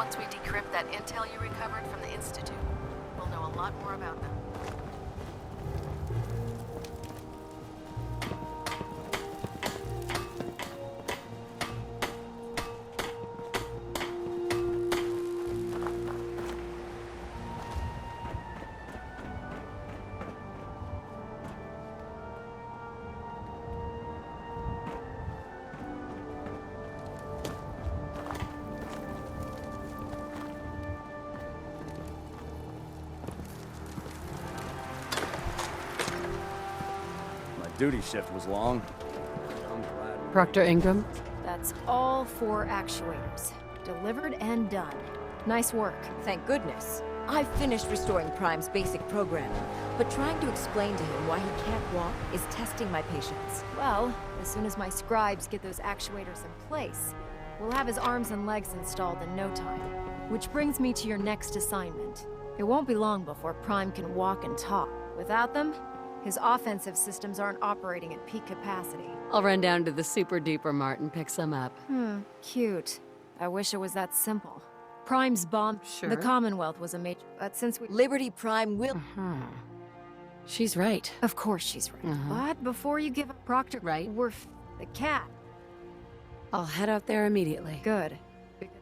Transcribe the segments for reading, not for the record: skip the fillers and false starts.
Once we decrypt that intel you recovered from the Institute, we'll know a lot more about them. Duty shift was long. I'm glad. Proctor Ingram? That's all 4 actuators. Delivered and done. Nice work. Thank goodness. I've finished restoring Prime's basic programming, but trying to explain to him why he can't walk is testing my patience. Well, as soon as my scribes get those actuators in place, we'll have his arms and legs installed in no time. Which brings me to your next assignment. It won't be long before Prime can walk and talk. Without them, his offensive systems aren't operating at peak capacity. I'll run down to the Super Duper Mart and pick some up. Cute. I wish it was that simple. Prime's bomb. Sure. The Commonwealth was a major. But since we. Liberty Prime will. She's right. Of course she's right. But before you give up Proctor. Right. The cat. I'll head out there immediately. Good.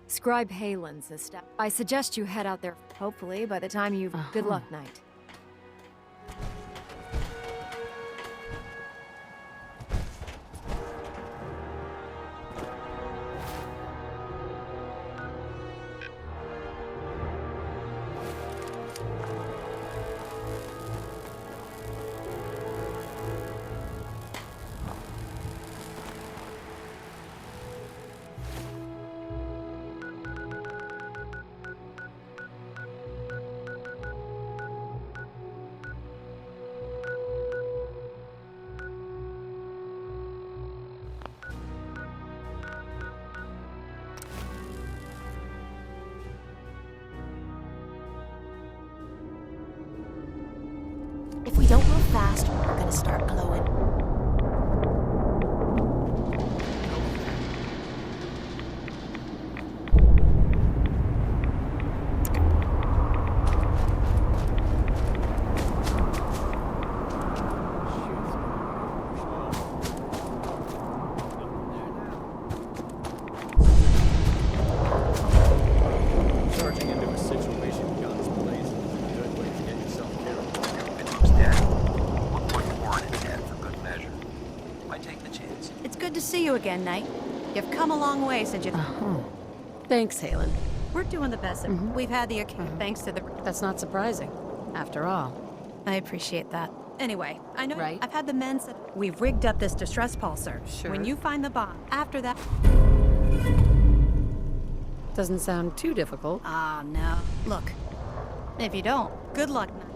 Scribe Halen's a step. I suggest you head out there. Hopefully, by the time you've. Good luck, Knight. If we don't move fast, we're gonna start glowing. Charging into a situation, guns blazing. Good way to get yourself killed. Mitch was dead. We'll put Warren in dead for good measure. Why take the chance? It's good to see you again, Knight. You've come a long way since you... Thanks, Halen. We're doing the best. We've had the thanks to the... That's not surprising. After all. I appreciate that. Anyway, I know Right. I've had the men said we've rigged up this distress pulsar. Sure. When you find the bomb, after that... Doesn't sound too difficult. Ah, no. Look, if you don't, good luck, Knight.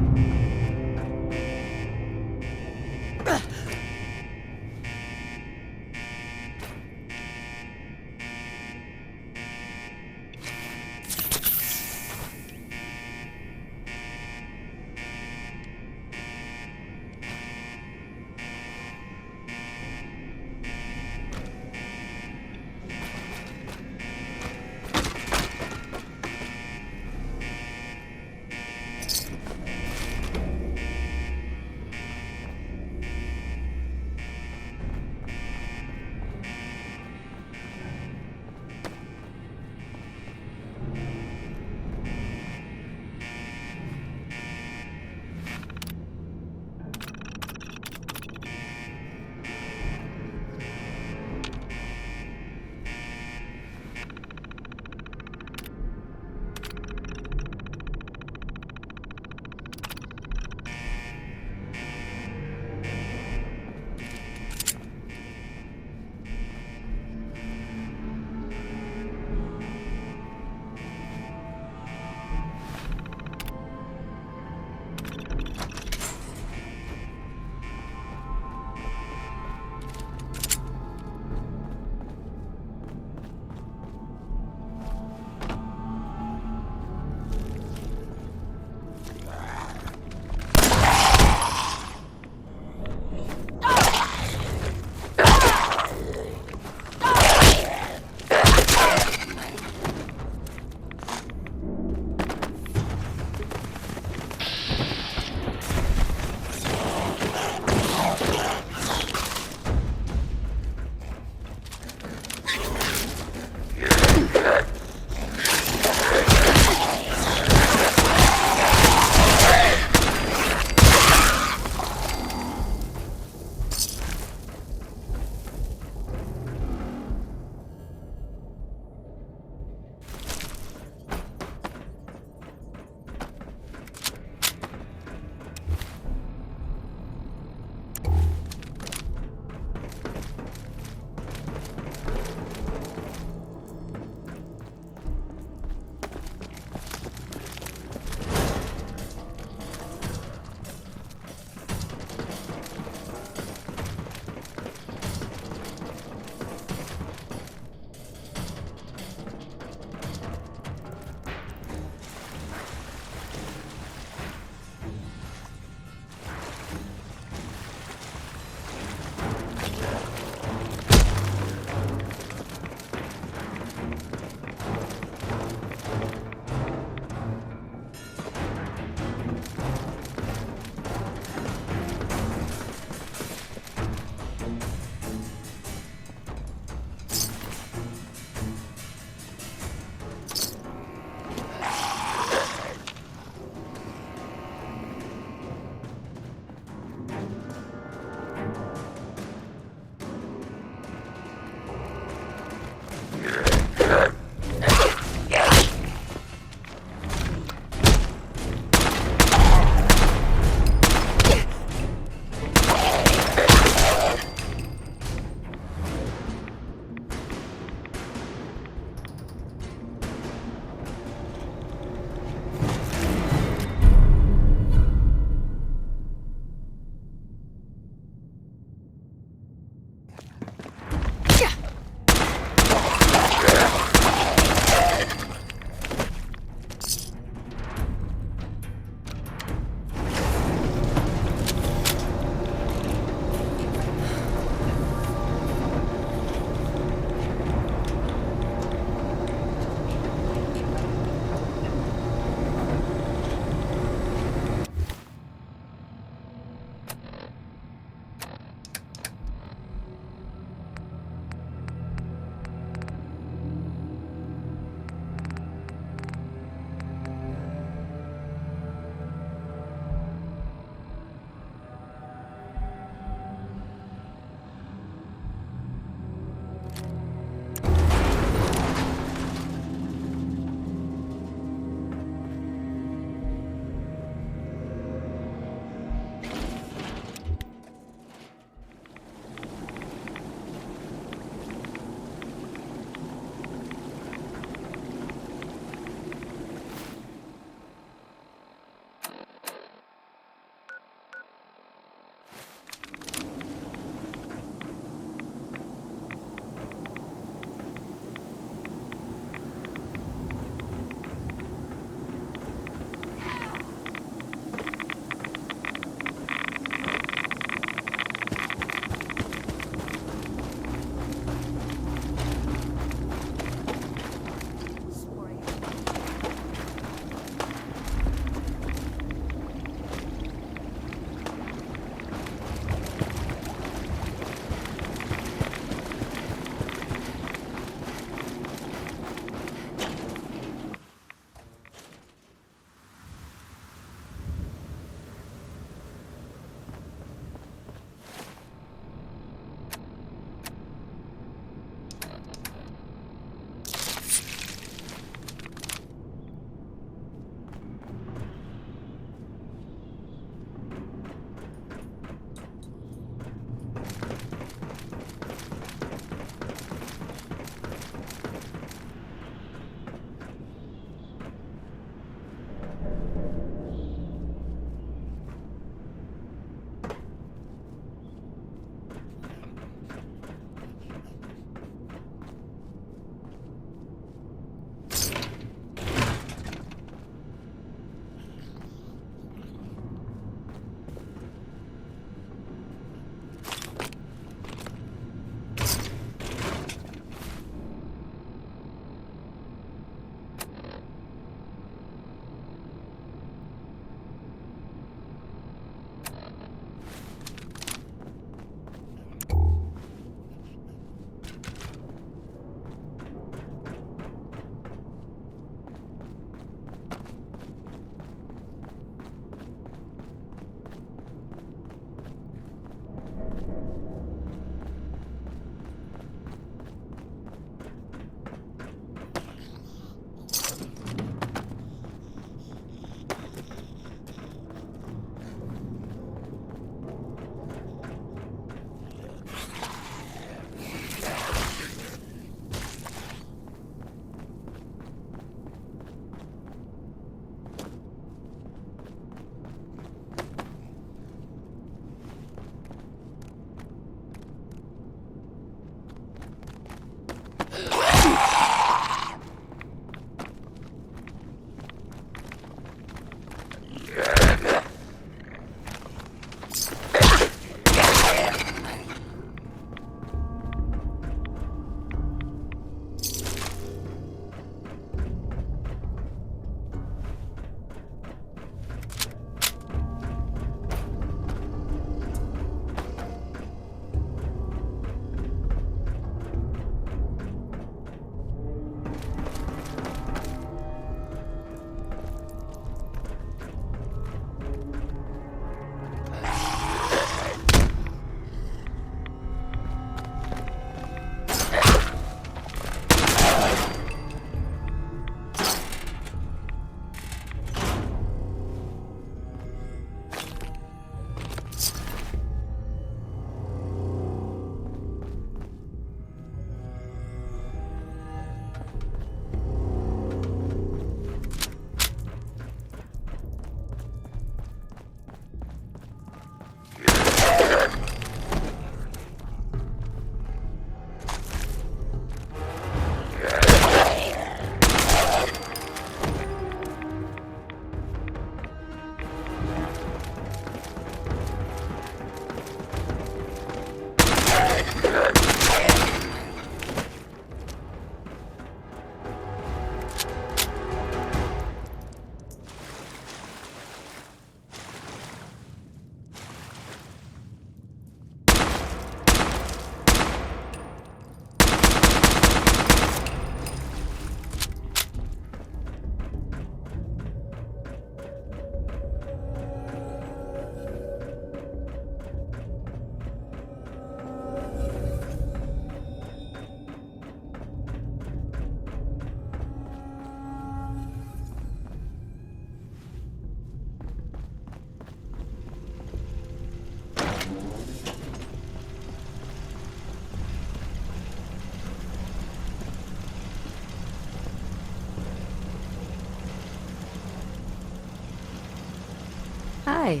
Hi.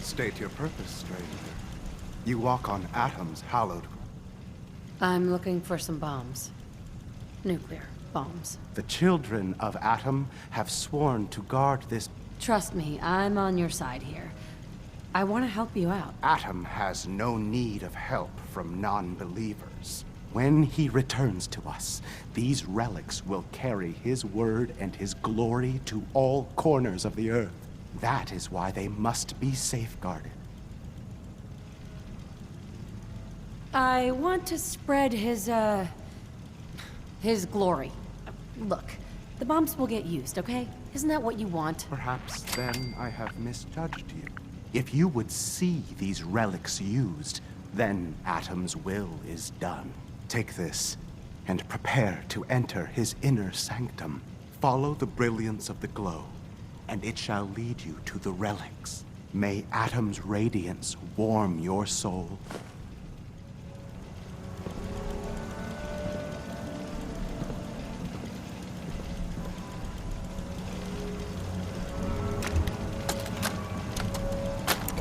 State your purpose, stranger. You walk on Atom's hallowed. I'm looking for some bombs. Nuclear bombs. The children of Atom have sworn to guard this. Trust me, I'm on your side here. I want to help you out. Atom has no need of help from non-believers. When he returns to us, these relics will carry his word and his glory to all corners of the earth. That is why they must be safeguarded. I want to spread his glory. Look, the bombs will get used, okay? Isn't that what you want? Perhaps then I have misjudged you. If you would see these relics used, then Atom's will is done. Take this, and prepare to enter his inner sanctum. Follow the brilliance of the glow, and it shall lead you to the relics. May Atom's radiance warm your soul.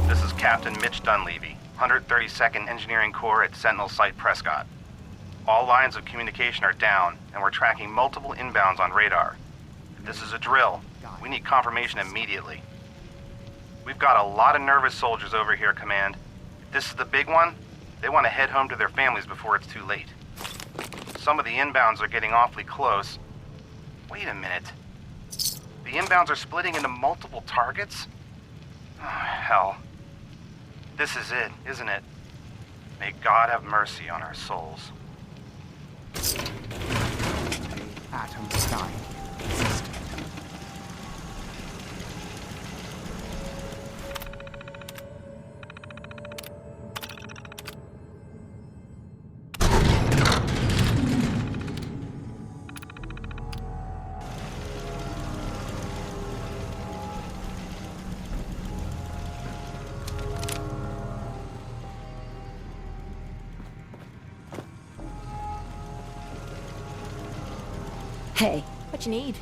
This is Captain Mitch Dunleavy, 132nd Engineering Corps at Sentinel Site Prescott. All lines of communication are down, and we're tracking multiple inbounds on radar. If this is a drill, we need confirmation immediately. We've got a lot of nervous soldiers over here, Command. If this is the big one, they want to head home to their families before it's too late. Some of the inbounds are getting awfully close. Wait a minute. The inbounds are splitting into multiple targets? Oh, hell. This is it, isn't it? May God have mercy on our souls. Atom Stein. System. Hey, What you need?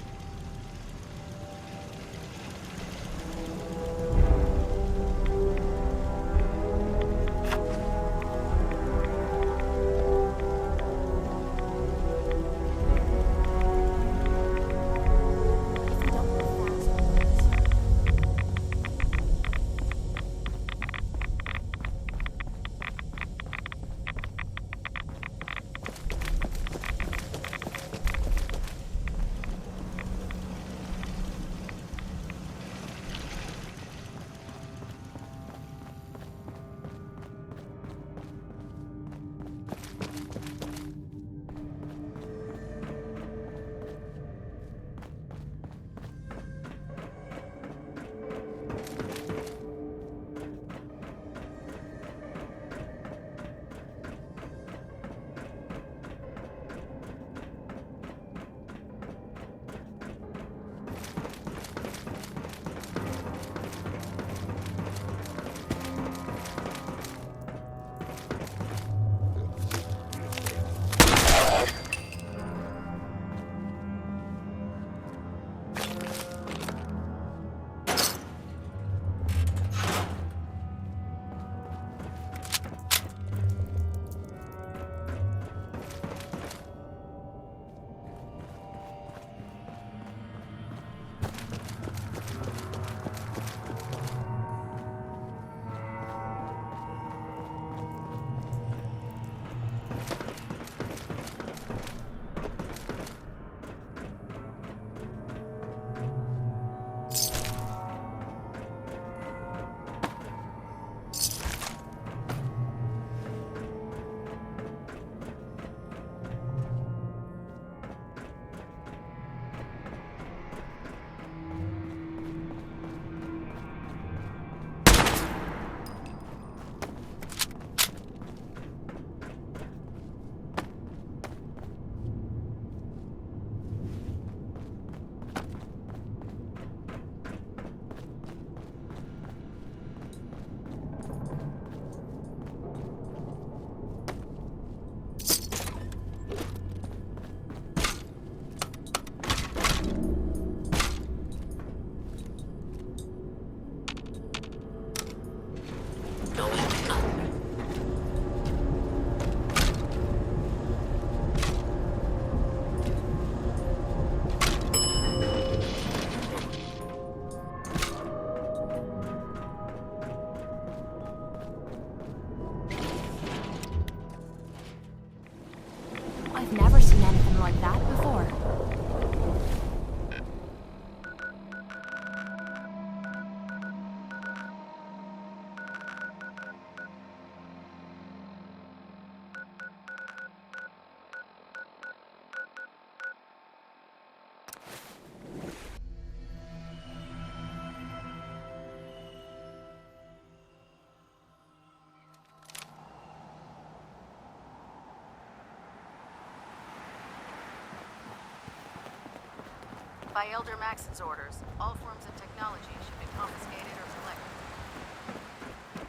By Elder Maxon's orders, all forms of technology should be confiscated or collected.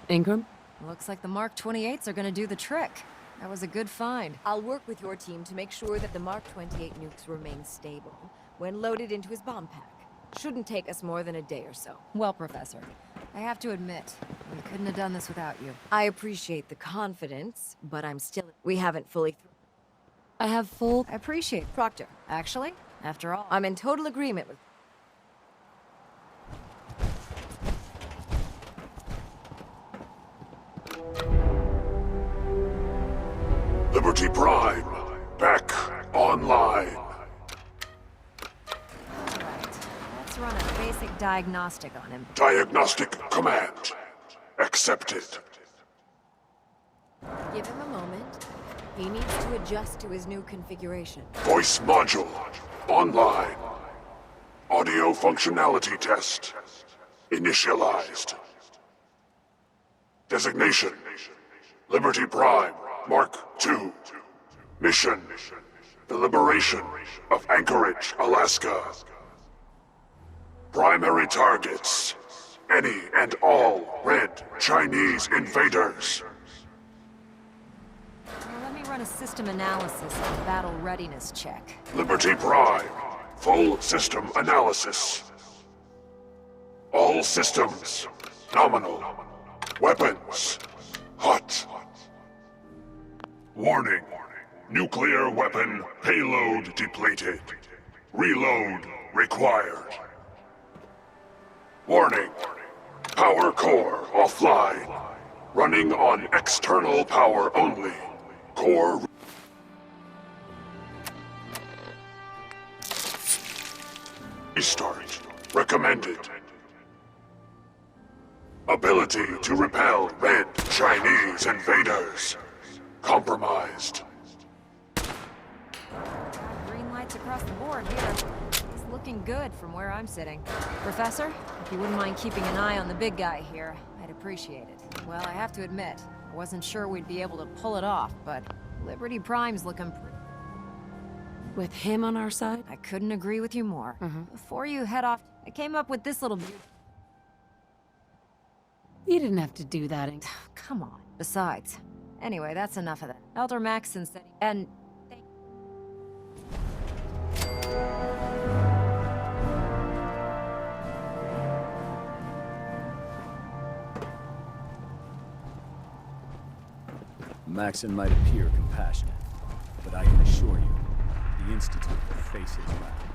Ingram? Looks like the Mark 28s are gonna do the trick. That was a good find. I'll work with your team to make sure that the Mark 28 nukes remain stable when loaded into his bomb pack. Shouldn't take us more than a day or so. Well, Professor, I have to admit, we couldn't have done this without you. I appreciate the confidence, but we haven't fully... I have full... I appreciate it. Proctor, Actually, after all, I'm in total agreement with... Liberty Prime, back online. let's run a basic diagnostic on him. Diagnostic command accepted. Give him a moment. He needs to adjust to his new configuration. Voice module online. Audio functionality test initialized. Designation: Liberty Prime Mark II. Mission: the liberation of Anchorage, Alaska. Primary targets: any and all red Chinese invaders. Well, let me run a system analysis and battle readiness check. Liberty Prime, full system analysis. All systems nominal. Weapons hot. Warning: nuclear weapon payload depleted. Reload required. Warning: power core offline. Running on external power only. Core restart recommended. Ability to repel red Chinese invaders compromised. Green lights across the board here. It's looking good from where I'm sitting. Professor, if you wouldn't mind keeping an eye on the big guy here, I'd appreciate it. Well, I have to admit, I wasn't sure we'd be able to pull it off, but Liberty Prime's looking With him on our side? I couldn't agree with you more. Before you head off, I came up with this little... You didn't have to do that. Come on. Besides. Anyway, that's enough of that. Elder Maxon said... And... Maxon might appear compassionate, but I can assure you, the Institute will face his wrath.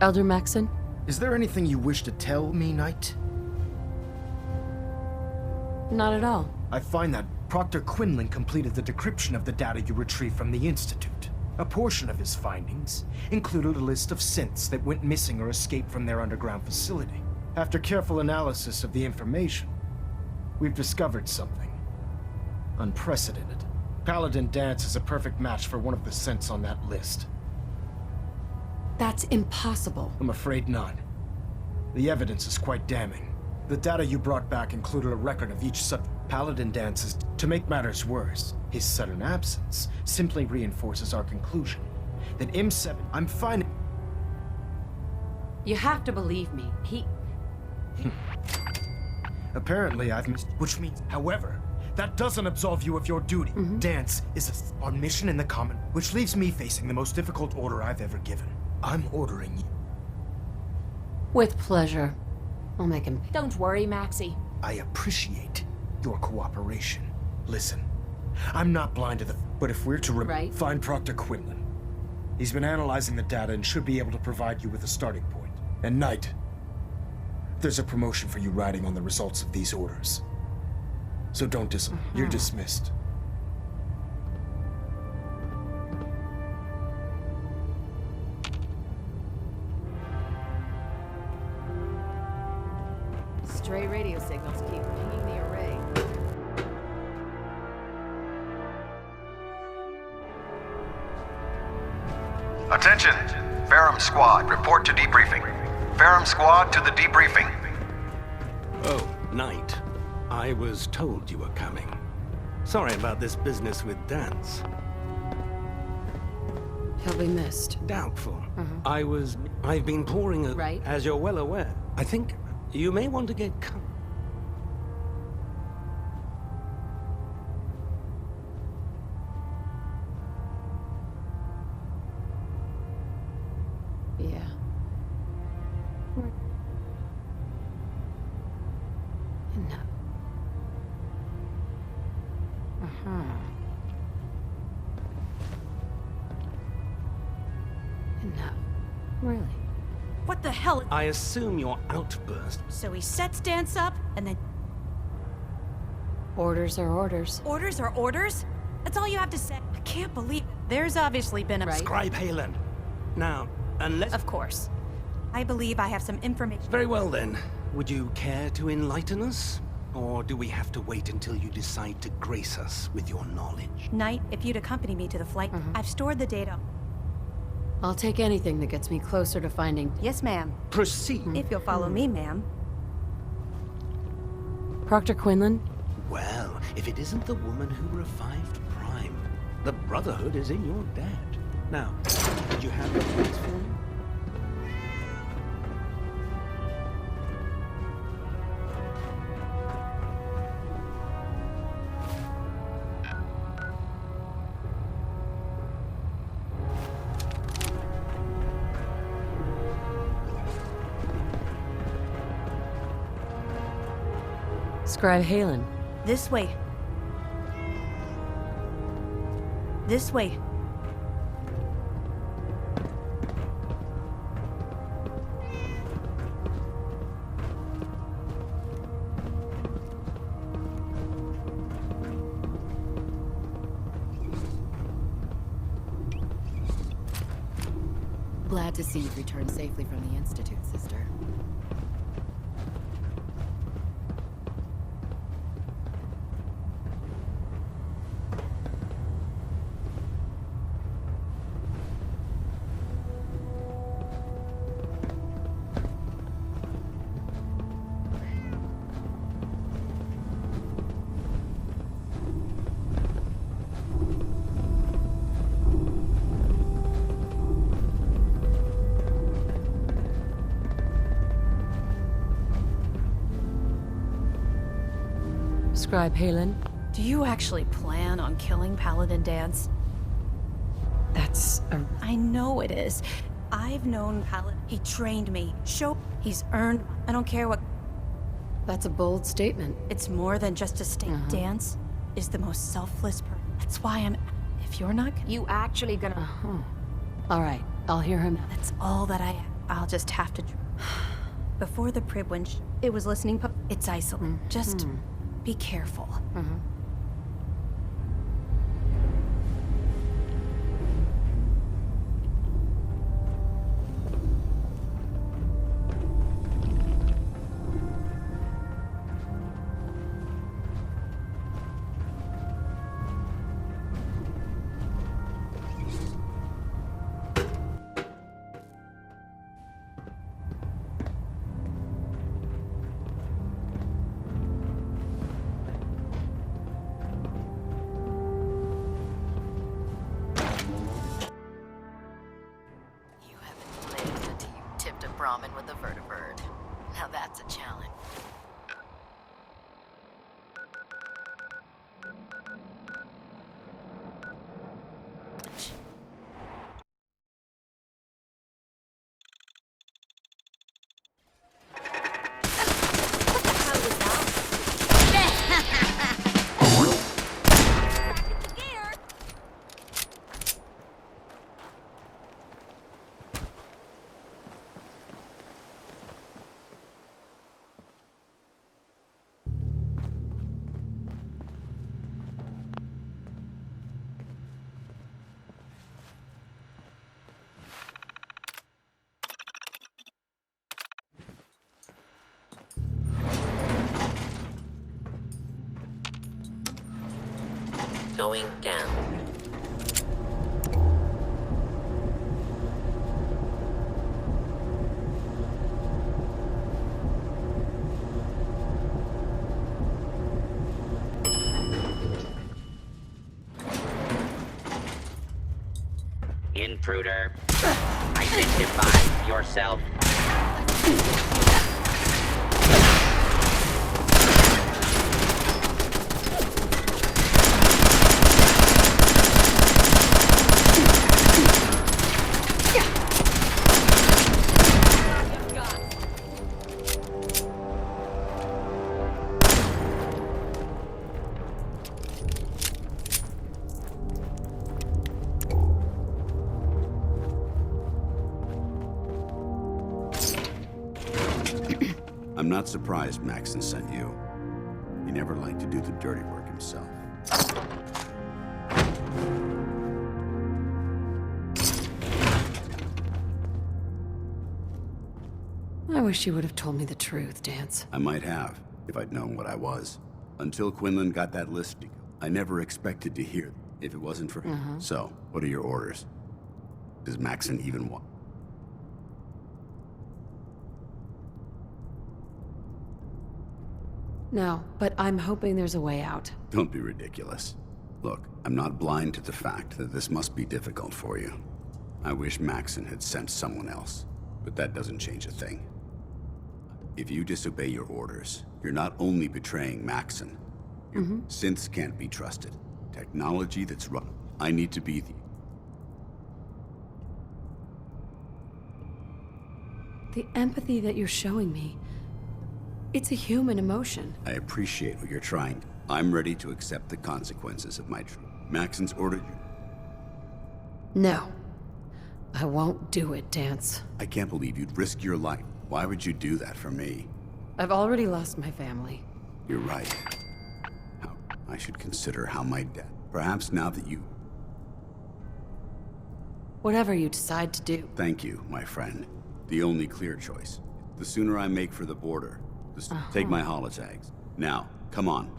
Elder Maxon? Is there anything you wish to tell me, Knight? Not at all. I find that Proctor Quinlan completed the decryption of the data you retrieved from the Institute. A portion of his findings included a list of synths that went missing or escaped from their underground facility. After careful analysis of the information, we've discovered something unprecedented. Paladin Dance is a perfect match for one of the synths on that list. That's impossible. I'm afraid not. The evidence is quite damning. The data you brought back included a record of each Paladin Dance's. To make matters worse, his sudden absence simply reinforces our conclusion that M7... I'm fine... You have to believe me. Apparently I've missed... Which means, however, that doesn't absolve you of your duty. Dance is on mission in the common, which leaves me facing the most difficult order I've ever given. I'm ordering you. With pleasure. I'll make him. Don't worry, Maxie. I appreciate your cooperation. Listen, I'm not blind to the... But if we're to Right. find Proctor Quinlan, he's been analyzing the data and should be able to provide you with a starting point. And Knight, there's a promotion for you riding on the results of these orders. So don't You're dismissed. Stray radio signals keep pinging the array. Attention! Ferrum Squad, report to debriefing. Ferrum Squad to the debriefing. Oh, Knight. I was told you were coming. Sorry about this business with Dance. He'll be missed. Doubtful. I've been pouring a... Right. As you're well aware. I think you may want to get cut. Yeah. No. No. Really? What the hell? I assume your outburst... So he sets Dance up, and then Orders are orders. orders are orders? That's all you have to say. I can't believe it. There's obviously been a... Right. Scribe Halen. Now, unless... Of course. I believe I have some information. Very well then. Would you care to enlighten us? Or do we have to wait until you decide to grace us with your knowledge? Knight, if you'd accompany me to the flight, I've stored the data. I'll take anything that gets me closer to finding... Yes, ma'am. Proceed. If you'll follow me, ma'am. Proctor Quinlan? Well, if it isn't the woman who revived Prime, the Brotherhood is in your debt. Now, did you have the plans for me? Scribe Halen. This way. This way. Glad to see you've returned safely from the Institute, sister. Scribe Halen? Do you actually plan on killing Paladin Dance? That's a... I know it is. I've known Paladin. He trained me. He's earned... I don't care what... That's a bold statement. It's more than just a state. Dance is the most selfless person. That's why I'm... If you're not... You actually gonna... All right, I'll hear him. That's all that I'll just have to... Before the Prib when it was listening... It's isolated. Just be careful. You haven't lived until you tipped a Brahmin with a vertibird. Now that's a challenge. going down. Intruder, identify yourself. I'm not surprised Maxon sent you. He never liked to do the dirty work himself. I wish you would have told me the truth, Dance. I might have, if I'd known what I was. Until Quinlan got that list, I never expected to hear if it wasn't for him. So, what are your orders? Does Maxon even want? No, but I'm hoping there's a way out. Don't be ridiculous. Look, I'm not blind to the fact that this must be difficult for you. I wish Maxon had sent someone else, but that doesn't change a thing. If you disobey your orders, you're not only betraying Maxon. Synths can't be trusted. Technology that's run. I need to be The empathy that you're showing me, it's a human emotion. I appreciate what you're trying. I'm ready to accept the consequences of my truth. Maxon's ordered you. No. I won't do it, Dance. I can't believe you'd risk your life. Why would you do that for me? I've already lost my family. You're right. I should consider how my death. Perhaps now that you... Whatever you decide to do. Thank you, my friend. The only clear choice. The sooner I make for the border, take my holotags. Now, come on.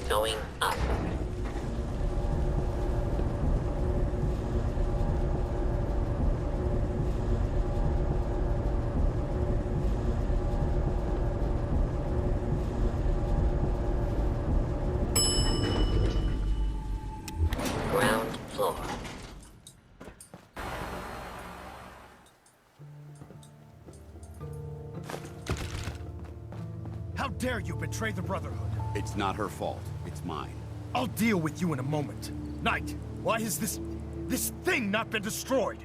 Going up. Ground floor. How dare you betray the Brotherhood? It's not her fault. It's mine. I'll deal with you in a moment. Knight, why has this thing not been destroyed?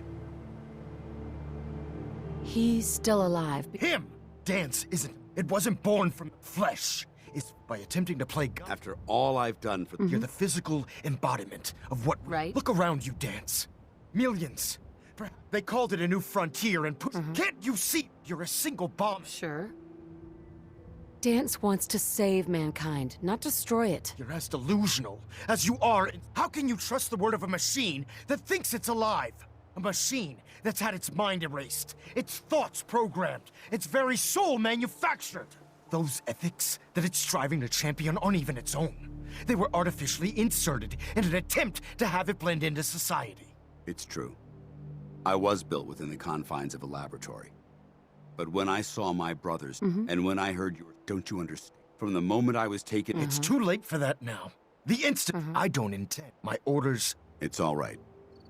He's still alive. Him! Dance isn't. It wasn't born from flesh. It's by attempting to play God. After all I've done for... You're the physical embodiment of what... Right. Look around you, Dance. Millions. They called it a new frontier and put... Can't you see? You're a single bomb. Sure. Dance wants to save mankind, not destroy it. You're as delusional as you are. How can you trust the word of a machine that thinks it's alive? A machine that's had its mind erased, its thoughts programmed, its very soul manufactured. Those ethics that it's striving to champion aren't even its own. They were artificially inserted in an attempt to have it blend into society. It's true. I was built within the confines of a laboratory. But when I saw my brothers, and when I heard your... Don't you understand? From the moment I was taken... It's too late for that now. The instant I don't intend. My orders... It's all right.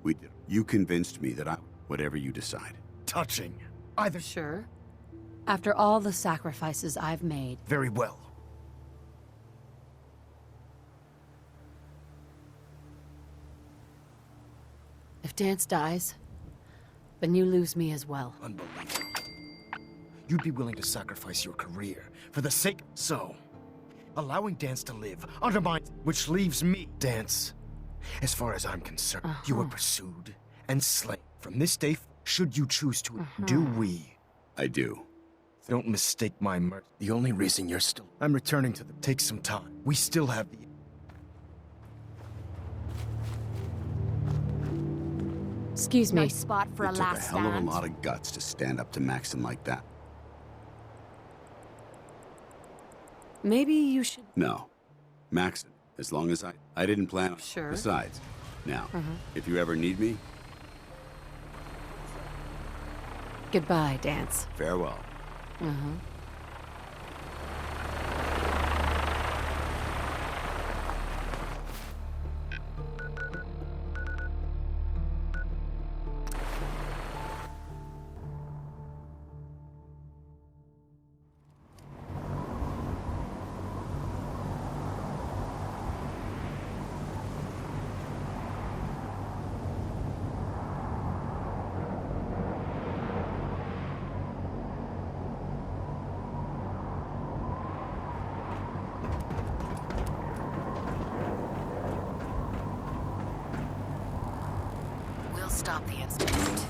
We did. You convinced me that I... Whatever you decide. Touching. Either... Sure. After all the sacrifices I've made. Very well. If Dance dies, then you lose me as well. Unbelievable. you'd be willing to sacrifice your career for the sake. So, allowing Dance to live undermines, which leaves me, Dance. As far as I'm concerned, you were pursued and slain. From this day, should you choose to, do we? I do. Don't mistake my mercy. The only reason you're still... I'm returning to the... Take some time. We still have the... Excuse me. Nice spot for It a took a last hell of a stand. lot of guts to stand up to Maxon like that. Maybe you should... No. Maxon, as long as I didn't plan on... Sure. Besides, now, if you ever need me, Goodbye, Dance. farewell. We'll stop the incident.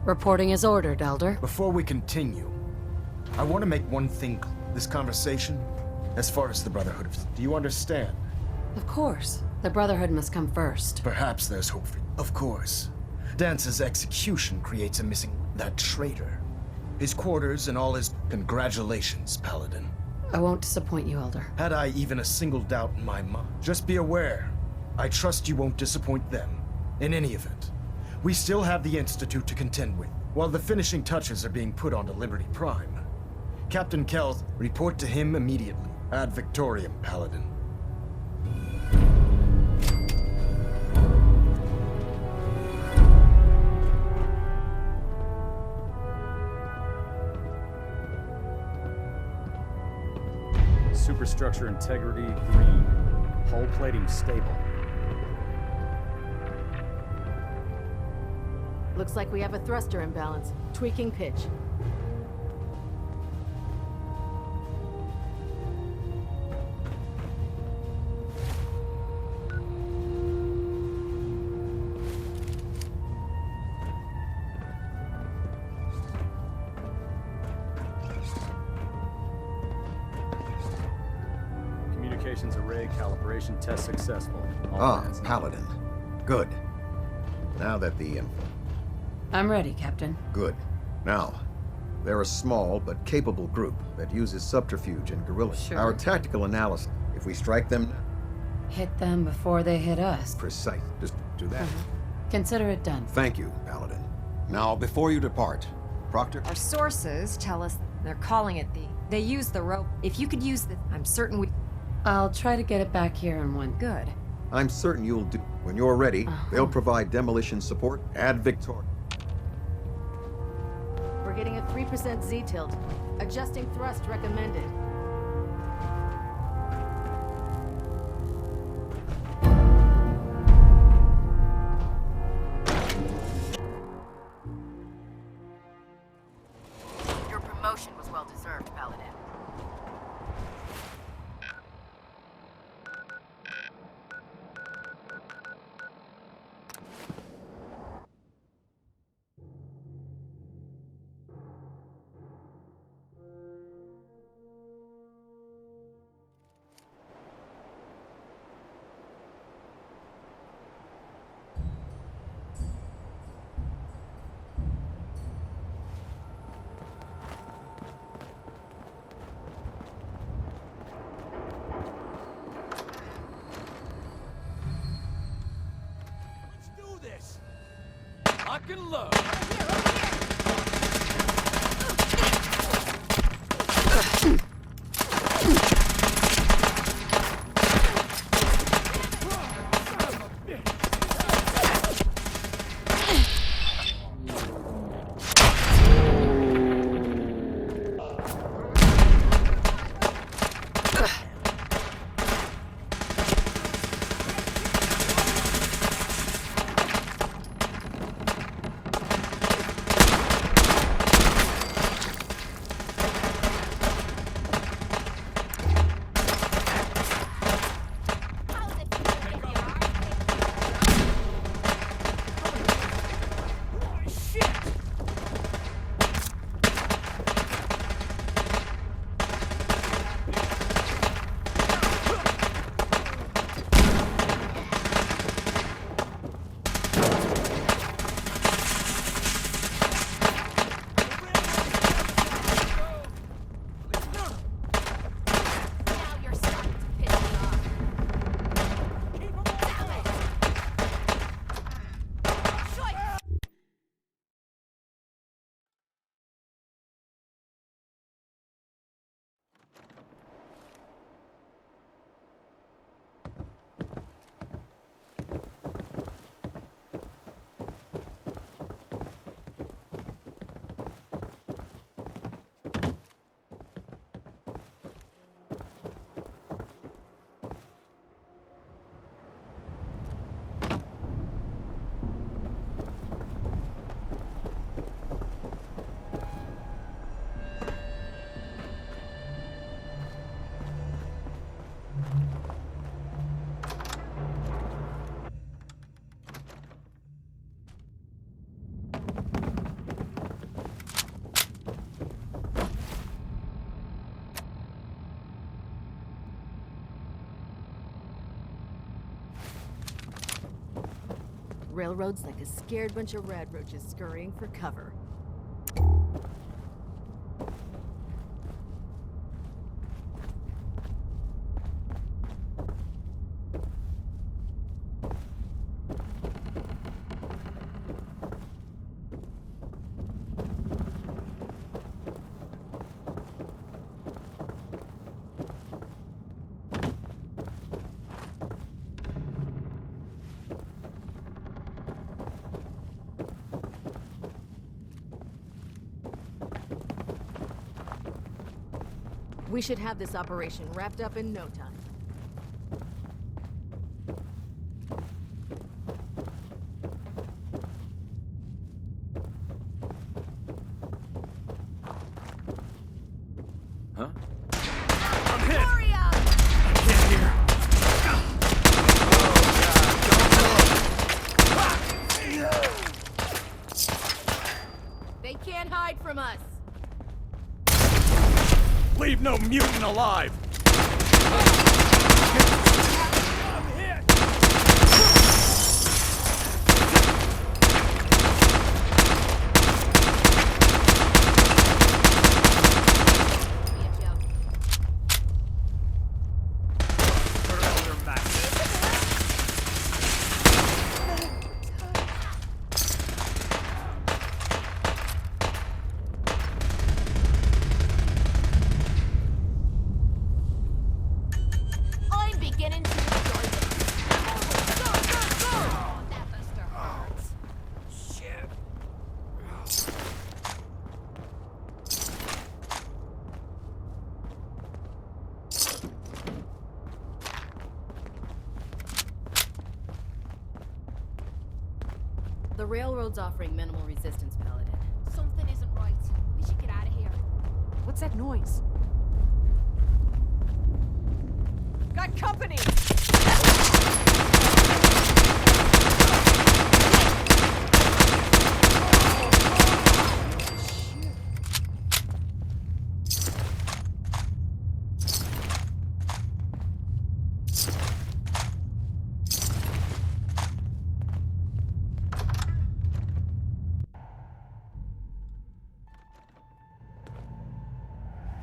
Reporting as ordered, Elder. Before we continue, I want to make one thing clear. This conversation, as far as the Brotherhood of... Do you understand? Of course. The Brotherhood must come first. Perhaps there's hope for you. Of course. Dance's execution creates a missing... That traitor. His quarters and all his... Congratulations, Paladin. I won't disappoint you, Elder. Had I even a single doubt in my mind, just be aware, I trust you won't disappoint them. In any event, we still have the Institute to contend with, while the finishing touches are being put onto Liberty Prime. Captain Kells, report to him immediately. Ad Victoriam, Paladin. Superstructure integrity green. Hull plating stable. Looks like we have a thruster imbalance. Tweaking pitch. Communications array calibration test successful. All hands. Paladin. Good. Now that the... I'm ready, Captain. Good. Now, they're a small but capable group that uses subterfuge and guerrilla. Sure. Our tactical analysis, if we strike them... Hit them before they hit us. Precise. Just do that. Consider it done. Thank you, Paladin. Now, before you depart, Proctor... Our sources tell us they're calling it the... They use the rope. If you could use the... I'm certain we... I'll try to get it back here in one. Good. I'm certain you'll do... When you're ready, they'll provide demolition support. Ad Victor. We're getting a 3% Z tilt. Adjusting thrust recommended. Your promotion was well deserved, Paladin. Lock and load. Railroad's like a scared bunch of rad roaches scurrying for cover. We should have this operation wrapped up in no time. Huh? I'm hit! I can't hear. They can't hide from us! Leave no mutant alive! The railroad's offering minimal resistance, Paladin. Something isn't right. We should get out of here. What's that noise? Got company!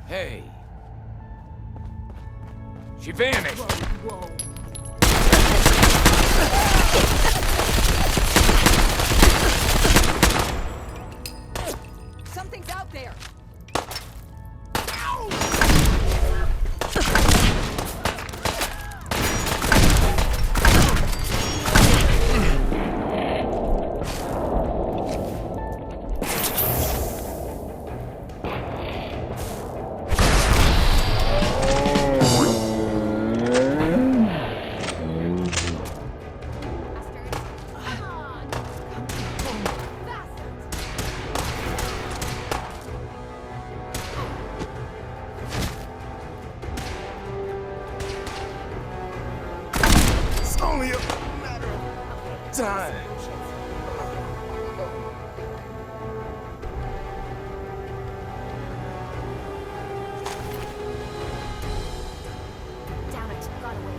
Hey. She vanished. Whoa. Something's out there. Only a matter of time. Damn it, got away.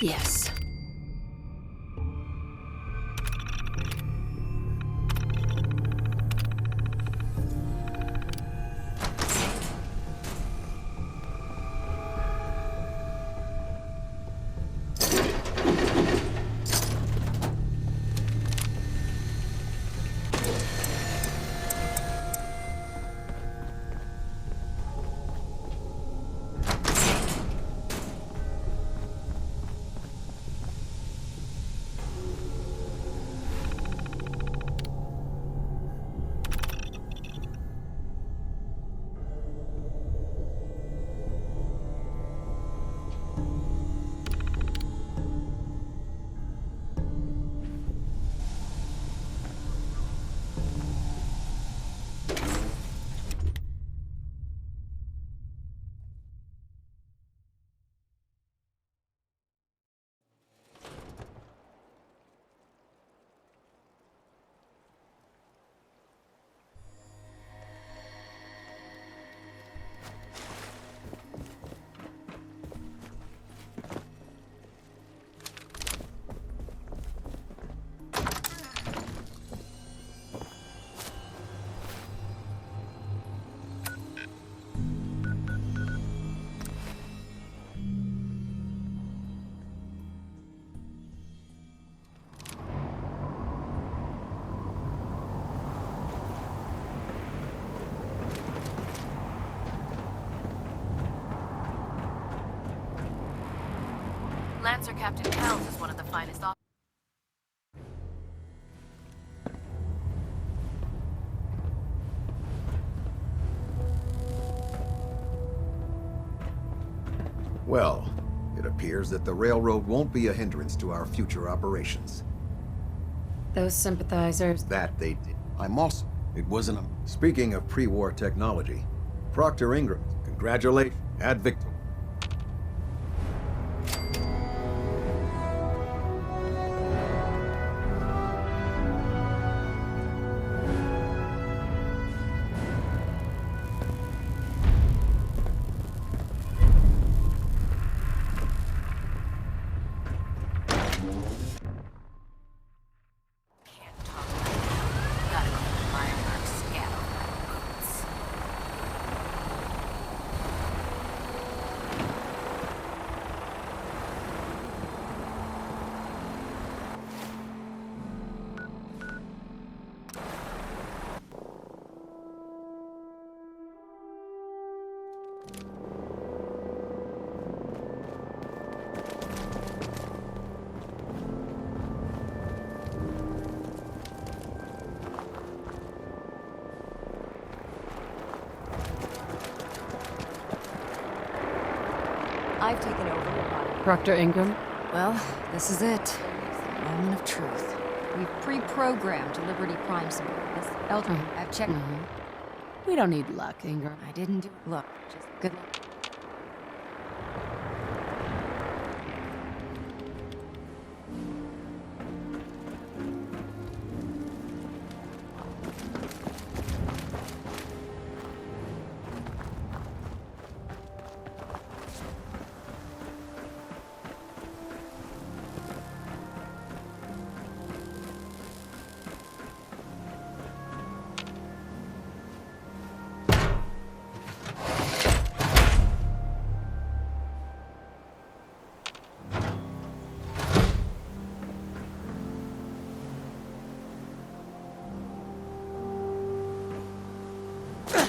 Yes. Lancer Captain Kells is one of the finest officers. Well, it appears that the railroad won't be a hindrance to our future operations. Those sympathizers. That they did. I'm also... It wasn't a... Speaking of pre-war technology, Proctor Ingram, congratulations. Ad victor. I've taken over. Proctor Ingram? Well, this is it. Moment of truth. We've pre-programmed Liberty Prime scenarios. Elton, I've checked. We don't need luck, Ingram. I didn't do it. Look, just good luck.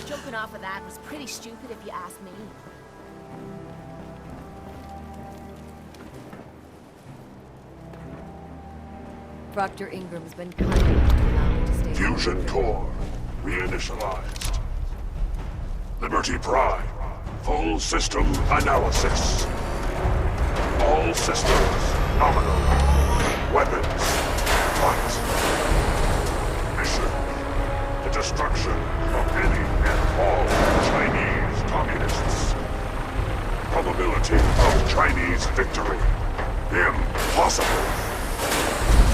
Jumping off of that was pretty stupid if you ask me. Proctor Ingram's been kind enough to allow me to stay. Fusion core reinitialized. Liberty Prime. Full system analysis. All systems nominal. Weapons. Fight. Mission. The destruction of any and all Chinese communists. Probability of Chinese victory. Impossible.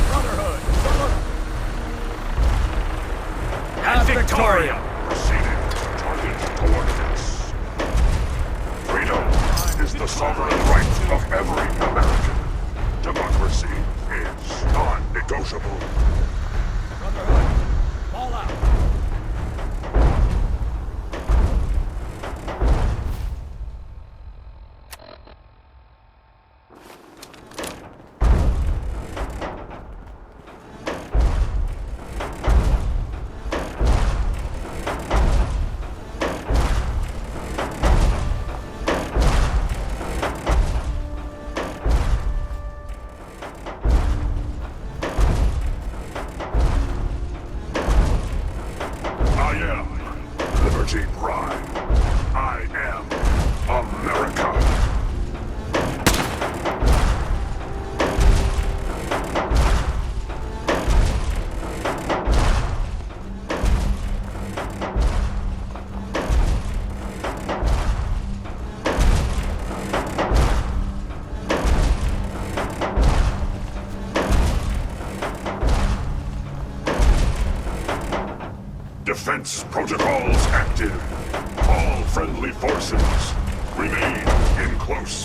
Brotherhood, Ad Victoria! Proceeding to target coordinates. Freedom is the sovereign right of every American. Defense protocols active. All friendly forces remain in close